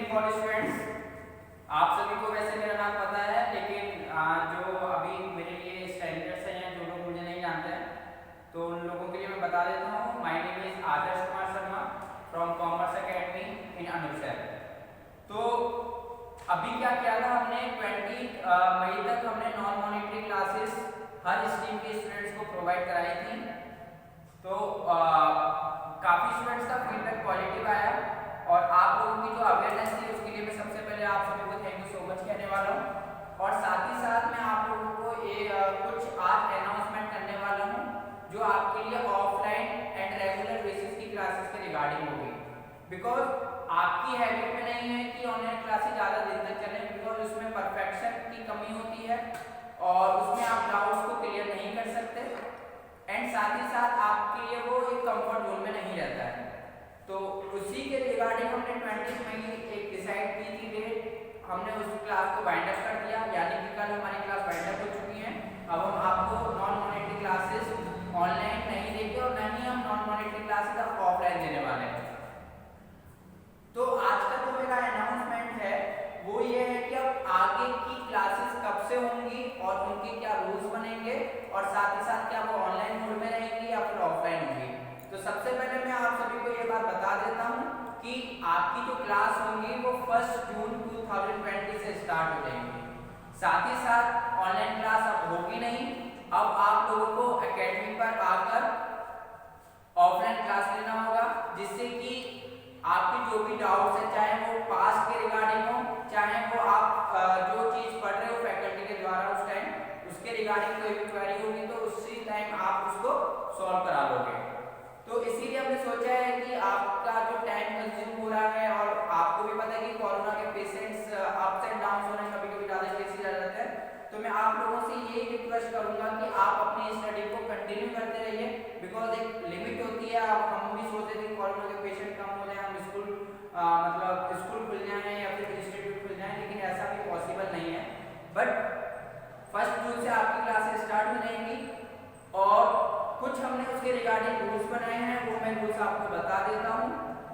Evening college students, आप सभी को वैसे मेरा नाम पता है, लेकिन जो अभी मेरे लिए स्ट्रेंजर्स हैं या जो लोग मुझे नहीं जानते हैं, तो उन लोगों के लिए मैं बता देता हूँ। My name is Adarsh Kumar Sharma from commerce academy in Anushahar. तो अभी क्या किया था हमने 20 मई तक हमने नॉन मॉनिटरी क्लासेस हर स्ट्रीम के स्टूडेंट्स को प्रोवाइड कराई थी। तो काफ़ी स्टूडेंट्स का फीडबैक पॉजिटिव आया और आप लोगों की जो अवेयरनेस थी उसके लिए मैं सबसे पहले आप सभी को थैंक यू सो मच कहने वाला हूँ। और साथ ही साथ मैं आप लोगों को कुछ आज अनाउंसमेंट करने वाला हूँ जो आपके लिए ऑफलाइन एंड रेगुलर बेसिस की क्लासेस के रिगार्डिंग होगी। बिकॉज आपकी हैबिट में नहीं है कि ऑनलाइन क्लासेस ज़्यादा दिन तक चलें, बिकॉज उसमें परफेक्शन की कमी होती है और उसमें आप डाउट्स को क्लियर नहीं कर सकते एंड साथ ही साथ आपके लिए वो एक कंफर्ट जोन में नहीं रहता है। तो उसी के रिगार्डिंग हमने 20 मई एक डिसाइड की थी डेट, हमने उस क्लास को बाइंड अप कर दिया, यानी कि कल हमारी क्लास बाइंड अप हो चुकी है। अब हम आपको नॉन मॉनिटरी क्लासेस ऑनलाइन नहीं देंगे और न ही हम नॉन मॉनिटरी क्लासेस अब ऑफलाइन देने वाले हैं। तो आज का जो मेरा अनाउंसमेंट है वो ये है कि अब आगे की क्लासेस कब से होंगी और उनके क्या रूल्स बनेंगे और साथ ही साथ क्या वो ऑनलाइन मोड में रहेंगी या फिर ऑफलाइन होंगी। तो सबसे पहले मैं आप सभी को ये बात बता देता हूँ कि आपकी जो क्लास होंगी वो 1 जून 2020 से स्टार्ट हो जाएंगी। साथ ही साथ ऑनलाइन क्लास अब होगी नहीं, अब आप लोगों को एकेडमी पर आकर ऑफलाइन क्लास लेना होगा, जिससे कि आपकी जो भी डाउट्स है, चाहे वो पास के रिगार्डिंग हो, चाहे वो आप जो चीज़ पढ़ रहे हो फैकल्टी के द्वारा उस टाइम उसके रिगार्डिंग कोई भी क्वेरी होगी तो उसी टाइम आप उसको सॉल्व करा लोगे। तो इसीलिए हमने सोचा है कि आपका जो टाइम कंज्यूम हो रहा है और आपको भी पता है कि कोरोना के पेशेंट्स अप्स एंड डाउन होने कभी कभी ज़्यादा स्ट्रेस रहते हैं, तो मैं आप लोगों से यही रिक्वेस्ट करूंगा कि आप अपनी स्टडी को कंटिन्यू करते रहिए। बिकॉज एक लिमिट होती है। अब हम भी सोचते थे कि कोरोना के पेशेंट कम हो जाए, हम स्कूल मतलब स्कूल खुल जाए या फिर इंस्टीट्यूट खुल जाए, लेकिन ऐसा भी पॉसिबल नहीं है। बट 1 जून से आपकी क्लासेस स्टार्ट हो जाएंगी और कुछ हमने उसके रिगार्डिंग रूल्स बनाए हैं, वो मैं रूल्स आपको बता देता हूँ।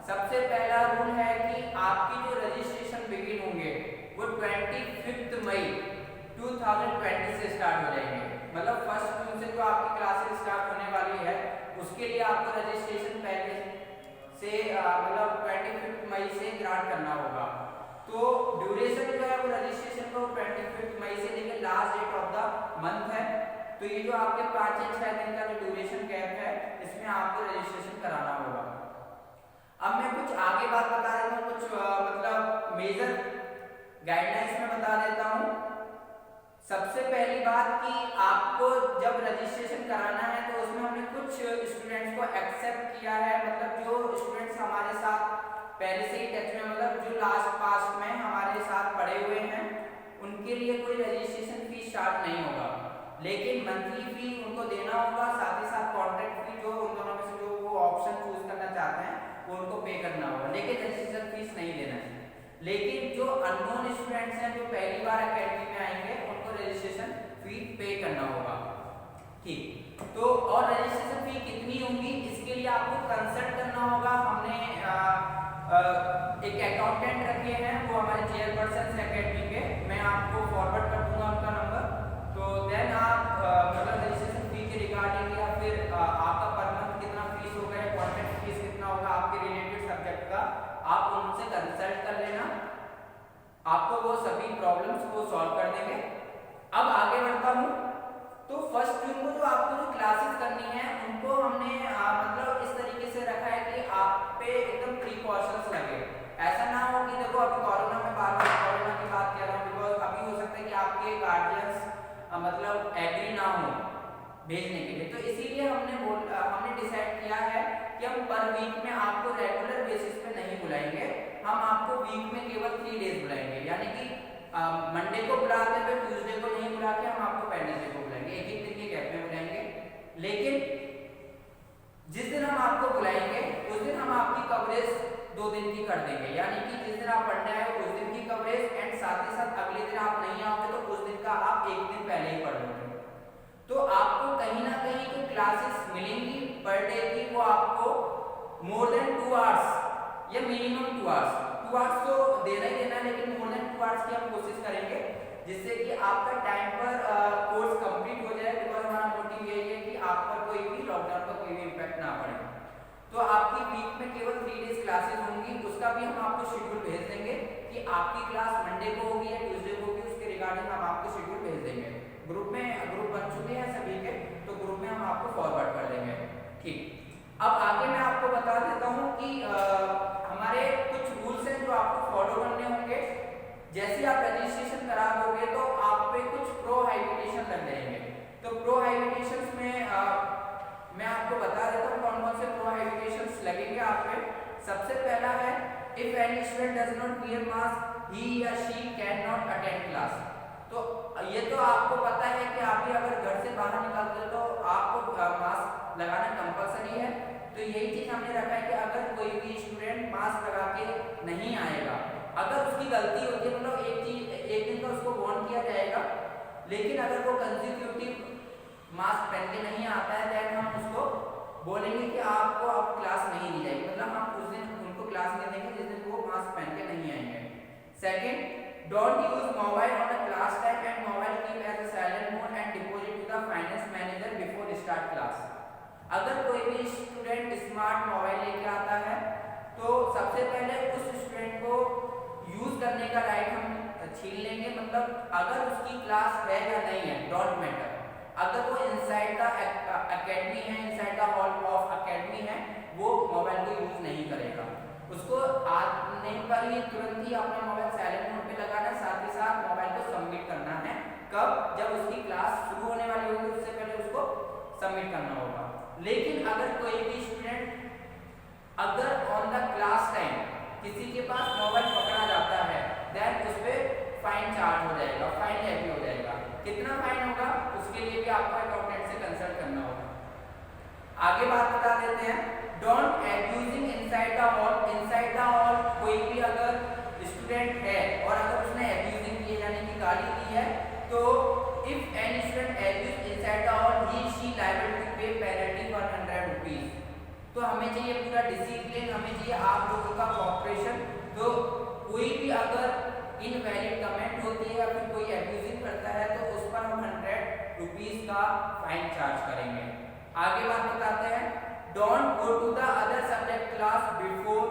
सबसे पहला रूल है कि आपकी जो रजिस्ट्रेशन बिगिन होंगे वो 25 मई 2020 से स्टार्ट हो जाएंगे। मतलब 1 जून से जो आपकी क्लासेस स्टार्ट होने वाली है उसके लिए आपको रजिस्ट्रेशन पहले से मतलब 25 मई से ग्रांट करना होगा। तो ड्यूरेशन जो है वो रजिस्ट्रेशन को 25 मई से लेकर last date of the month है। तो ये जो आपके 5 या 6 दिन का जो ड्यूरेशन गैप है इसमें आपको रजिस्ट्रेशन कराना होगा। अब मैं कुछ आगे बात बता देता हूँ, कुछ मतलब मेजर गाइडलाइंस में बता देता हूँ। सबसे पहली बात कि आपको जब रजिस्ट्रेशन कराना है तो उसमें हमने कुछ स्टूडेंट्स को एक्सेप्ट किया है, मतलब जो स्टूडेंट्स हमारे साथ पहले से ही टच में, मतलब जो लास्ट पास्ट में हमारे साथ पढ़े हुए हैं, उनके लिए कोई रजिस्ट्रेशन फीस चार्ज नहीं होगा, लेकिन मंथली फी उनको देना होगा। साथ ही साथ कॉन्ट्रैक्ट फी जो उन दोनों में से जो वो ऑप्शन चूज करना चाहते हैं वो उनको पे करना होगा, लेकिन रजिस्ट्रेशन फीस नहीं देना है। लेकिन जो अननोन स्टूडेंट्स हैं जो पहली बार एकेडमी में आएंगे उनको रजिस्ट्रेशन फी पे करना होगा। ठीक, तो और रजिस्ट्रेशन फी कितनी होगी इसके लिए आपको कंसल्ट करना होगा। हमने एक अकाउंटेंट रखे हैं, वो हमारे चेयरपर्सन एकेडमी के, मैं आपको फॉरवर्ड कर दूंगा उनका नंबर। तो देन आप मतलब रजिस्ट्रेशन फी के रिगार्डिंग या फिर आपका पर मंथ कितना फीस होगा या कॉन्ट्रैक्ट फीस कितना होगा आपके रिलेटेड सब्जेक्ट का, आप उनसे कंसल्ट कर लेना, आपको वो सभी प्रॉब्लम्स को सॉल्व कर देंगे। अब आगे बढ़ता हूँ। तो 1 जून को जो आपको जो क्लासेस करनी है उनको हमने मतलब इस तरीके से रखा है कि आप पे एकदम प्रिकॉशंस लगे। ऐसा ना हो कि देखो अभी कोरोना में बार बार कोरोना की बात कर रहा हूँ, बिकॉज अभी हो सकता है कि आपके गार्जियंस मतलब एग्री ना हो भेजने के लिए, तो इसीलिए हमने डिसाइड किया है कि हम पर वीक में आपको रेगुलर बेसिस पे नहीं बुलाएंगे, हम आपको वीक में केवल 3 डेज बुलाएंगे, यानी कि मंडे को बुलाते हुए ट्यूसडे को नहीं बुला के हम आपको वेडनेसडे को बुलाएंगे, एक दिन के गैप में बुलाएंगे। लेकिन जिस दिन हम आपको बुलाएंगे उस दिन हम आपकी कवरेज 2 दिन की कर देंगे, यानी कि जिस दिन आप पढ़ने आए उस दिन की कवरेज एंड साथ ही साथ अगले दिन आप नहीं आओगे तो उस दिन का आप एक दिन पहले ही पढ़ लोगे। तो आपको कहीं ना कहीं जो क्लासेस मिलेंगी पर डे की वो आपको मोर देन 2 आवर्स या मिनिमम 2 आवर्स 2 आवर्स तो देना ही देना है, लेकिन मोर देन 2 आवर्स की हम कोशिश करेंगे जिससे कि आपका टाइम पर कोर्स कंप्लीट हो जाए। बिकॉज हमारा मोटिव यही है कि आप पर कोई भी लॉकडाउन का कोई भी इम्पैक्ट ना पड़े। तो आपकी वीक में केवल 3 डेज क्लासेस होंगी, उसका भी हम आपको शेड्यूल भेज देंगे कि आपकी क्लास मंडे को होगी या ट्यूसडे को होगी, उसके रिगार्डिंग हम आपको शेड्यूल भेज देंगे। ग्रुप बन चुके हैं सभी के, तो ग्रुप में हम आपको फॉरवर्ड कर देंगे। ठीक, अब आगे मैं आपको बता देता हूँ कि हमारे कुछ रूल्स हैं जो आपको फॉलो करने होंगे। जैसे आप रजिस्ट्रेशन करा दोगे तो आप पे कुछ प्रोहाइबिटेशन लग जाएंगे। तो प्रोहाइबिटेशंस में मैं आपको बता देता हूँ कौन कौन से प्रोहाइबिटेशंस लगेंगे आप पे। सबसे पहला है, if any student does not wear mask he या she can not attend class. तो ये तो आपको पता है कि आप भी अगर घर से बाहर निकलते हो तो आपको मास्क लगाना कंपलसरी है। तो यही चीज हमने रखा है कि अगर कोई भी स्टूडेंट मास्क लगा के नहीं आएगा, अगर उसकी गलती होती है, मतलब एक दिन तो उसको वार्न किया जाएगा, लेकिन अगर वो कंसेक्यूटिव मास्क पहन के नहीं आता है देन हम उसको बोलेंगे कि आपको अब क्लास नहीं दी जाएगी, मतलब हम उस दिन उनको क्लास नहीं देंगे जिस दिन वो मास्क पहन के नहीं आएंगे। Second, don't use mobile on a class time and mobile keep as a silent mode and deposit to the finance manager before start class. अगर कोई भी स्टूडेंट स्मार्ट मोबाइल लेके आता है तो सबसे पहले उस स्टूडेंट को यूज करने का राइट हम छीन लेंगे, मतलब अगर उसकी क्लास है या नहीं है डोंट मैटर। अगर वो इनसाइड द एकेडमी है, inside the hall of academy है, वो मोबाइल को यूज नहीं करेगा। उसको आने पर ही तुरंत ही अपना मोबाइल साइलेंट मोड पे लगाना है, साथ ही साथ मोबाइल को सबमिट करना है। कब? जब उसकी क्लास शुरू होने वाली होगी उससे पहले उसको सबमिट करना होगा। लेकिन अगर कोई भी स्टूडेंट अगर ऑन द क्लास टाइम किसी के पास मोबाइल पकड़ा जाता है देन उस पे फाइन चार्ज हो जाएगा, फाइन लेवी हो जाएगा। कितना फाइन होगा उसके लिए भी आपको अकाउंटेंट से कंसल्ट करना होगा। आगे बात बता देते हैं, don't abusing inside the hall. Inside the hall कोई भी अगर स्टूडेंट है और अगर उसने एब्यूजिंग की यानी कि गाली दी है तो if any student abuse inside the hall he she liable to pay penalty 100 rupees. तो हमें चाहिए पूरा डिसिप्लिन, हमें चाहिए आप लोगों का कोऑपरेशन। तो कोई भी अगर इनवैलिड कमेंट होती है या फिर कोई एब्यूजिंग करता है तो उस पर हम 100 रुपीज का फाइन चार्ज करेंगे। आगे बात बताते हैं, don't go to the other subject class before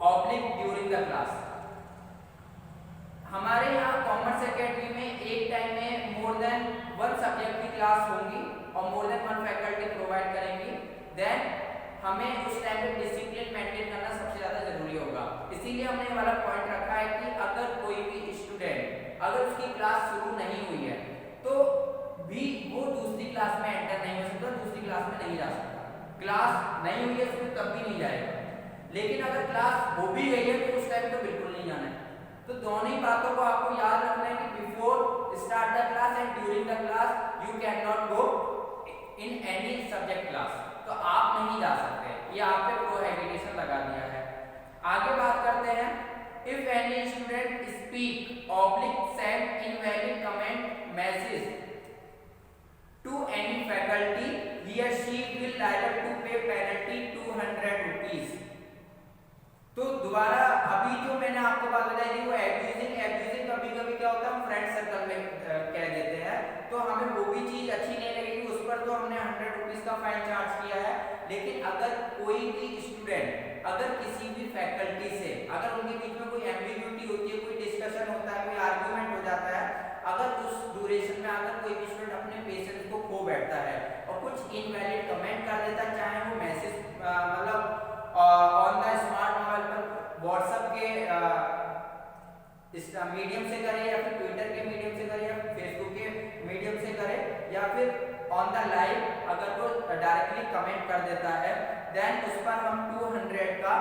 oblique during the class. हमारे यहाँ कॉमर्स एकेडमी में एक टाइम में मोर देन 1 सब्जेक्ट की क्लास होंगी और मोर देन 1 फैकल्टी प्रोवाइड करेंगी। देन हमें उस टाइम पे डिसिप्लिन मेंटेन करना सबसे ज्यादा जरूरी होगा। इसीलिए हमने ये वाला पॉइंट रखा है कि अगर कोई भी स्टूडेंट अगर उसकी क्लास शुरू नहीं हुई है तो भी वो दूसरी क्लास में एंटर नहीं हो सकता, दूसरी क्लास में नहीं जा सकता। क्लास नहीं हुई है उसमें तब भी नहीं जाएगा, लेकिन अगर क्लास हो भी गई है तो उस टाइम तो बिल्कुल नहीं जाना है। तो दोनों ही बातों को आपको याद रखना है कि before start the class and during the class you can not go in any subject class. तो आप नहीं जा सकते, ये आप पे प्रोहिबिशन लगा दिया है। आगे बात करते हैं, if any student speak oblique send invalid comment message to any faculty he और she will liable to pay penalty 200 rupees. तो दोबारा अभी जो मैंने आपको बात बताई थी वो एब्यूजिंग कभी कभी क्या होता है हम फ्रेंड सर्कल में कह देते हैं, तो हमें वो भी चीज अच्छी नहीं लगेगी, उस पर तो हमने 100 रुपीज का फाइन चार्ज किया है। लेकिन अगर कोई भी स्टूडेंट अगर किसी भी फैकल्टी से अगर उनके बीच में कोई एम्बिग्यूटी होती है, कोई डिस्कशन होता है, कोई आर्गुमेंट हो जाता है, अगर उस ड्यूरेशन में अगर कोई भी स्टूडेंट अपने पेशेंस को खो बैठता है और कुछ इनवैलिड कमेंट कर देता है, चाहे वो मैसेज मतलब ऑन द स्मार्ट मोबाइल पर व्हाट्सएप के इस मीडियम से करे या फिर ट्विटर के मीडियम से करे या फिर फेसबुक के मीडियम से करे या फिर ऑन द लाइव अगर वो डायरेक्टली कमेंट कर देता है देन उस पर हम 200 का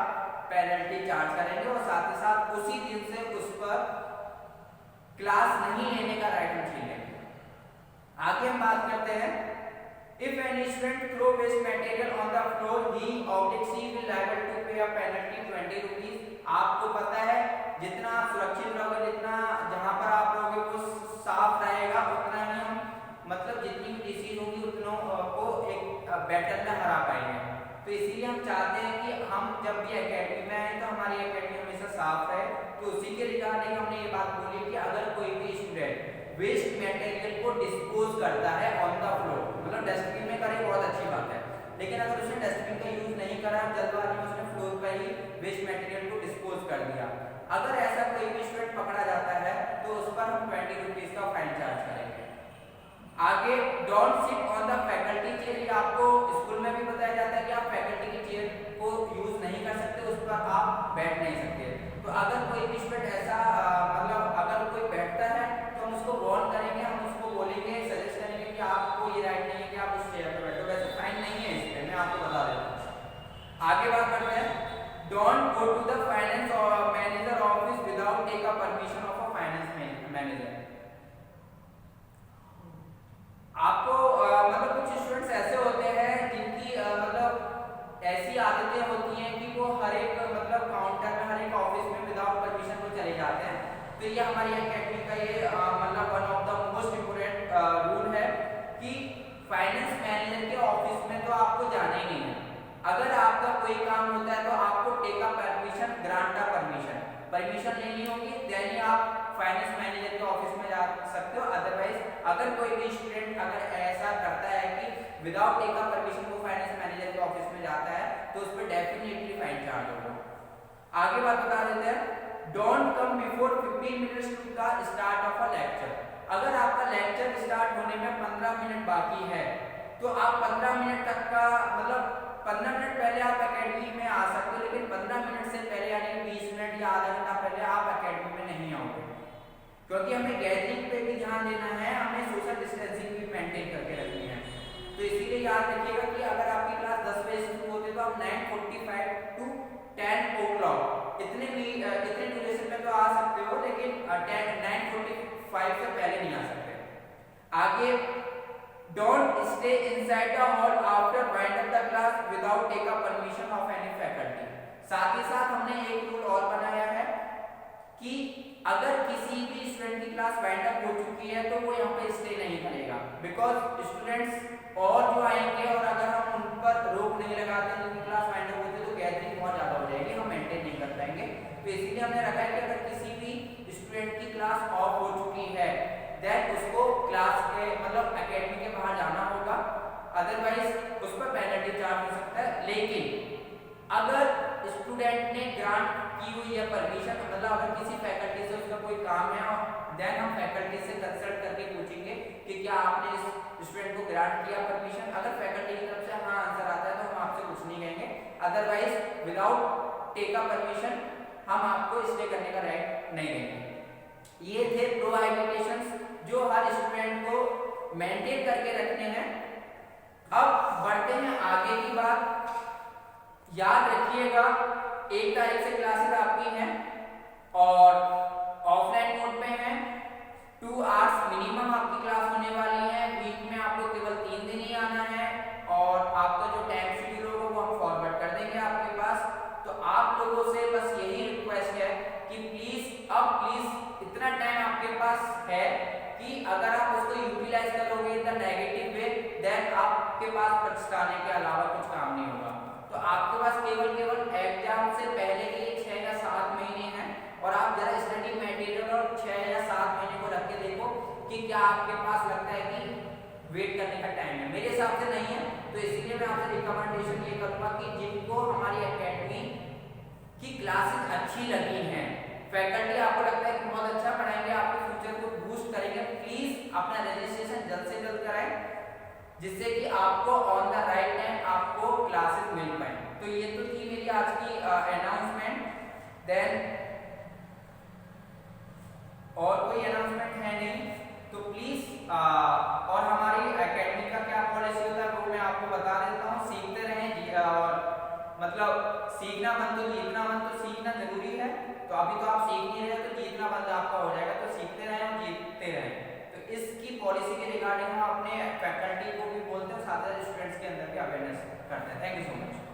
पेनल्टी चार्ज करेंगे और साथ ही साथ उसी दिन से उस पर क्लास नहीं लेने का राइट हम छीन लेंगे। आगे हम बात करते हैं, if any student throw waste material on the floor he or she will liable to pay a penalty 20 rupees। आपको पता है जितना आप सुरक्षित रहोगे, जितना जहां पर आप रहोगे वो साफ रहेगा, उतना ही हम मतलब जितनी भी डिसीज होगी उतनों को एक बैटल में हरा पाएंगे। तो इसीलिए हम चाहते हैं कि हम जब भी एकेडमी में आए तो हमारी एकेडमी हमेशा साफ रहे। तो उसी के रिगार्डिंग हमने ये बात बोली कि अगर कोई भी स्टूडेंट वेस्ट मटेरियल को डिस्पोज करता है ऑन द फ्लोर, मतलब डस्टबिन में करे बहुत अच्छी बात है, लेकिन अगर उसने डस्टबिन का यूज नहीं करा, जल्दबाजी में उसने फ्लोर पर ही वेस्ट मटेरियल को डिस्पोज कर दिया, अगर ऐसा कोई भी स्टूडेंट पकड़ा जाता है तो उस पर हम 20 रुपीज का फाइन चार्ज करेंगे। आगे don't sit on the faculty chair, ये आपको स्कूल में भी बताया जाता है कि आप फैकल्टी की चेयर को यूज नहीं कर सकते, उस पर आप बैठ नहीं सकते। तो अगर कोई भी स्टूडेंट ऐसा मतलब अगर कोई बैठता है तो हम उसको वार्न करेंगे, हम उसको बोलेंगे, सजेस्ट करेंगे कि आपको ये राइट नहीं है कि आप उस चेयर पर बैठो। वैसे फाइन नहीं है इस पे, मैं आपको बता देता हूँ। आगे बात करते हैं, don't go to the finance manager office without take a permission of a finance manager. आपको मतलब कुछ स्टूडेंट्स ऐसे होते हैं जिनकी मतलब ऐसी आदतें होती हैं कि वो हर एक मतलब काउंटर में, हर एक ऑफिस में विदाउट परमिशन वो चले जाते हैं। तो ये हमारी एकेडमी का ये मतलब one of the most important rule है कि फाइनेंस मैनेजर के ऑफिस में तो आपको जाना ही नहीं है। अगर आपका कोई काम होता है तो आपको take a permission, grant a permission लेनी होगी, देन ही आप फाइनेंस मैनेजर के ऑफिस में जा सकते हो। अदरवाइज अगर कोई भी स्टूडेंट अगर ऐसा करता है कि विदाउट टेक अ परमिशन वो फाइनेंस मैनेजर के ऑफिस में जाता है तो उस पर डेफिनेटली फाइन चार्ज होगा। आगे बात बता देते हैं, don't come before 15 minutes to the start of a lecture. अगर आपका लेक्चर स्टार्ट होने में 15 मिनट बाकी है तो आप 15 मिनट तक का मतलब 15 मिनट पहले आप एकेडमी में आ सकते हो, लेकिन 15 मिनट से पहले यानी 20 मिनट या आधा घंटा पहले आप एकेडमी में नहीं आओगे, क्योंकि हमें गैदरिंग पे भी ध्यान देना है, हमें सोशल डिस्टेंसिंग भी मेंटेन करके रखनी है। तो इसीलिए याद रखिएगा कि अगर आपकी क्लास 10 बजे से शुरू होती है तो आप 9:45 टू 10 o'clock इतने ड्यूरेशन में तो आ सकते हो, लेकिन 9:45 से पहले नहीं आ सकते। आगे don't stay inside the hall after wind up the class without take a permission of any faculty. साथ ही साथ हमने एक रूल और बनाया है कि अगर किसी भी स्टूडेंट की क्लास वाइंड अप हो चुकी है तो वो यहाँ पे स्टे नहीं करेगा, बिकॉज स्टूडेंट्स और जो आएंगे और अगर हम उन पर रोक नहीं लगाते जिनकी क्लास वाइंड अप होती है तो गैदरिंग बहुत ज्यादा हो जाएगी, हम मेंटेन नहीं कर पाएंगे। तो इसीलिए हमने रखा है कि अगर किसी भी स्टूडेंट की क्लास ऑफ हो चुकी है देन उसको क्लास के मतलब एकेडमी के बाहर जाना होगा, अदरवाइज उस पर पेनल्टी चार्ज हो सकता है। लेकिन अगर स्टूडेंट ने ग्रांट की हुई है परमिशन, मतलब अगर किसी फैकल्टी से उसका कोई काम है और देन हम फैकल्टी से कंसल्ट करके पूछेंगे कि क्या आपने इस स्टूडेंट को ग्रांट किया परमिशन। अगर फैकल्टी की तरफ से हाँ आंसर आता है तो हम आपसे कुछ नहीं कहेंगे, otherwise without take a permission हम आपको स्टे करने का राइट नहीं देंगे। ये थे प्रोहिबिशंस जो हर स्टूडेंट को मेंटेन करके रखने हैं। अब बढ़ते हैं आगे की बात। याद रखिएगा 1 तारीख से क्लासेस आपकी हैं और ऑफलाइन मोड पे हैं। 2 आवर्स मिनिमम आपकी क्लास होने वाली है, वीक में आपको केवल 3 दिन ही आना है और आपका जो टाइम शेड्यूल होगा वो हम फॉरवर्ड कर देंगे आपके पास। तो आप लोगों से बस यही रिक्वेस्ट है कि प्लीज इतना टाइम आपके पास है कि अगर आप उसको यूटिलाइज करोगे द नेगेटिव वे देन आपके पास पछताने के अलावा कुछ काम नहीं होगा। तो आपके पास केवल एग्जाम से पहले के 6 या 7 महीने हैं और आप जरा स्टडी मटेरियल और 6 या 7 महीने को रख के देखो कि क्या आपके पास लगता है कि वेट करने का टाइम है। मेरे हिसाब से नहीं है, तो इसीलिए मैं आपसे रिकमेंडेशन ये करूंगा कि जिनको हमारी एकेडमी की क्लासेस अच्छी लगी हैं, फैकल्टी आपको लगता है कि बहुत अच्छा पढ़ाएंगे, आपके फ्यूचर को बूस्ट करेंगे, प्लीज अपना रजिस्ट्रेशन जल्द से जल्द कराएं जिससे कि आपको ऑन द राइट टाइम आपको क्लासेस मिल पाए। तो ये तो थी मेरी आज की अनाउंसमेंट। देन और कोई अनाउंसमेंट है नहीं तो प्लीज और हमारी एकेडमी का क्या पॉलिसी होता है वो मैं आपको बता देता हूँ। सीखते रहें और मतलब सीखना मन तो जीतना मन, तो सीखना जरूरी है। तो अभी तो आप सीख नहीं रहे तो जीतना बंद आपका हो जाएगा, तो सीखते रहें और जीतते रहें। तो इसकी पॉलिसी के रिगार्डिंग हम अपने फैकल्टी को भी बोलते हैं, साथ ही स्टूडेंट्स के अंदर भी अवेयरनेस करते हैं। Thank you so much.